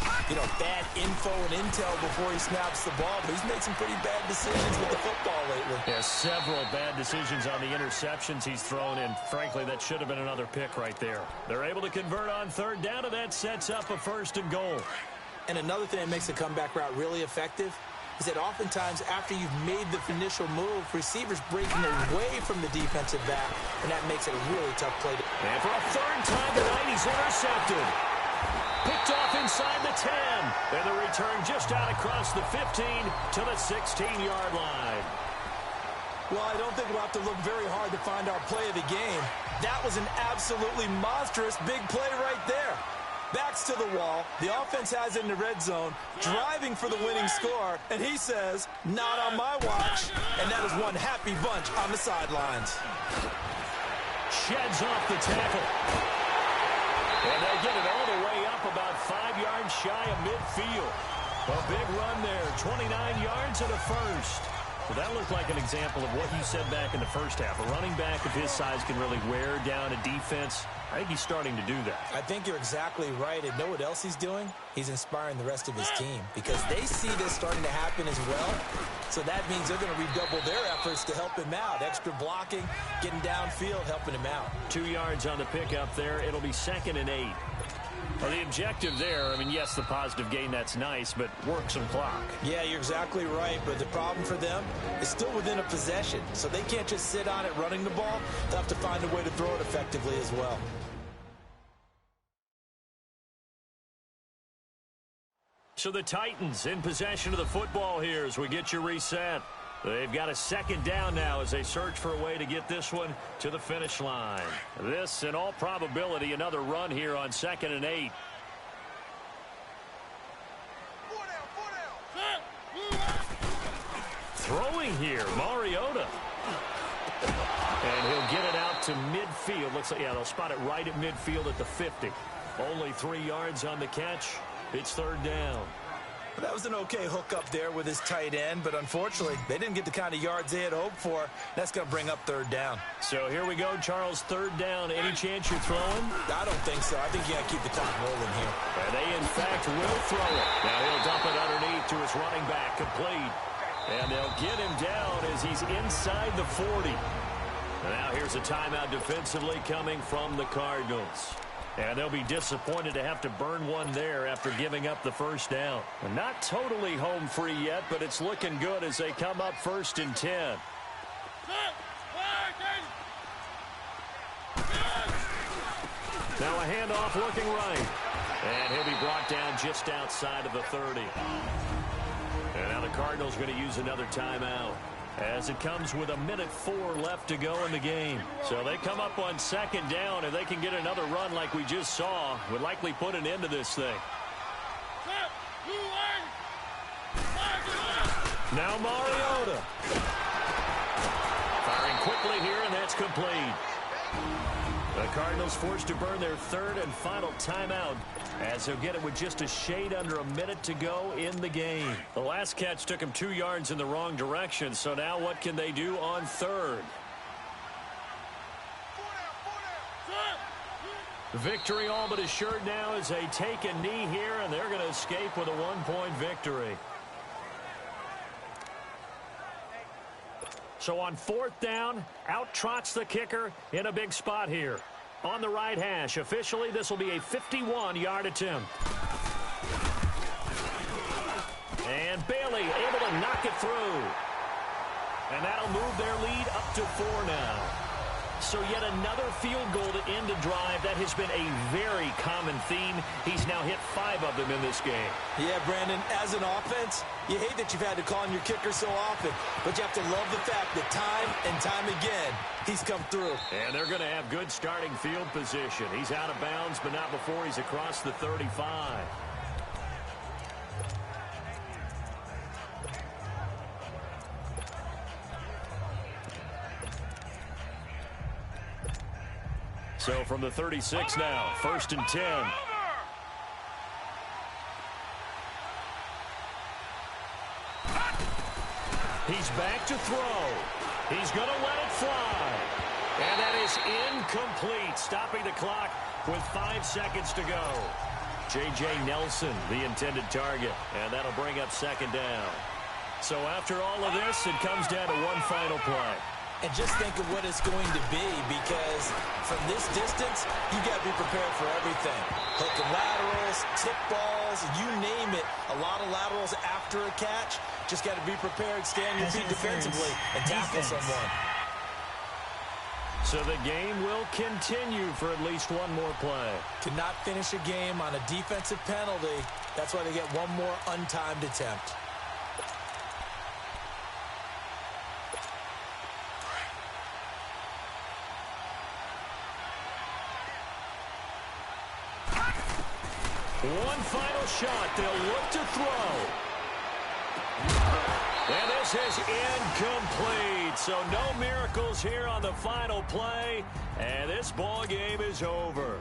bad info and intel before he snaps the ball. But he's made some pretty bad decisions with the football lately. Yeah, several bad decisions on the interceptions he's thrown in. Frankly, that should have been another pick right there. They're able to convert on 3rd down, and that sets up a 1st and goal. And another thing that makes the comeback route really effective is that oftentimes after you've made the initial move, receivers breaking away from the defensive back, and that makes it a really tough play. And for a 3rd time tonight, he's intercepted. Picked off inside the 10. And the return just out across the 15 to the 16-yard line. Well, I don't think we'll have to look very hard to find our play of the game. That was an absolutely monstrous big play right there. Backs to the wall. The offense has it in the red zone, driving for the winning score, and he says, not on my watch. And that is one happy bunch on the sidelines. Sheds off the tackle. And they get it all the way up about 5 yards shy of midfield. A big run there, 29 yards and a 1st. Well, that looked like an example of what you said back in the 1st half. A running back of his size can really wear down a defense. I think he's starting to do that. I think you're exactly right. And know what else he's doing? He's inspiring the rest of his team, because they see this starting to happen as well. So that means they're going to redouble their efforts to help him out. Extra blocking, getting downfield, helping him out. 2 yards on the pickup there. It'll be 2nd and 8. Well, the objective there, yes, the positive gain, that's nice, but work some clock. Yeah, you're exactly right, but the problem for them is still within a possession, so they can't just sit on it running the ball. They'll have to find a way to throw it effectively as well. So the Titans in possession of the football here as we get you reset. They've got a 2nd down now as they search for a way to get this one to the finish line. This, in all probability, another run here on 2nd and 8. Throwing here, Mariota. And he'll get it out to midfield. Looks like, they'll spot it right at midfield at the 50. Only 3 yards on the catch. It's 3rd down. That was an okay hook up there with his tight end, but unfortunately, they didn't get the kind of yards they had hoped for. That's going to bring up 3rd down. So here we go, Charles, 3rd down. Any chance you're throwing? I don't think so. I think you got to keep the clock rolling here. And they, in fact, will throw it. Now he'll dump it underneath to his running back, complete. And they'll get him down as he's inside the 40. And now here's a timeout defensively coming from the Cardinals. And they'll be disappointed to have to burn one there after giving up the first down. Not totally home free yet, but it's looking good as they come up 1st and 10. Now a handoff looking right. And he'll be brought down just outside of the 30. And now the Cardinals are going to use another timeout, as it comes with 1:04 left to go in the game. So they come up on 2nd down. If they can get another run like we just saw, would likely put an end to this thing. Now Mariota. Firing quickly here, and that's complete. The Cardinals forced to burn their 3rd and final timeout, as they'll get it with just a shade under a minute to go in the game. The last catch took him 2 yards in the wrong direction, so now what can they do on 3rd? Victory all but assured now as they take a knee here, and they're going to escape with a 1-point victory. So on 4th down, out trots the kicker in a big spot here. On the right hash, officially this will be a 51-yard attempt. And Bailey able to knock it through. And that'll move their lead up to 4 now. So yet another field goal to end a drive. That has been a very common theme. He's now hit 5 of them in this game. Yeah, Brandon, as an offense, you hate that you've had to call on your kicker so often, but you have to love the fact that time and time again, he's come through. And they're going to have good starting field position. He's out of bounds, but not before he's across the 35. So from the 36 now, 1st and 10. He's back to throw. He's going to let it fly. And that is incomplete, stopping the clock with 5 seconds to go. J.J. Nelson, the intended target, and that'll bring up 2nd down. So after all of this, it comes down to one final play. And just think of what it's going to be, because from this distance, you got to be prepared for everything. Hook and laterals, tip balls, you name it. A lot of laterals after a catch. Just got to be prepared, stay on your feet defensively, and tackle someone. So the game will continue for at least one more play. Cannot finish a game on a defensive penalty. That's why they get one more untimed attempt. One final shot. They'll look to throw. And this is incomplete. So no miracles here on the final play. And this ball game is over.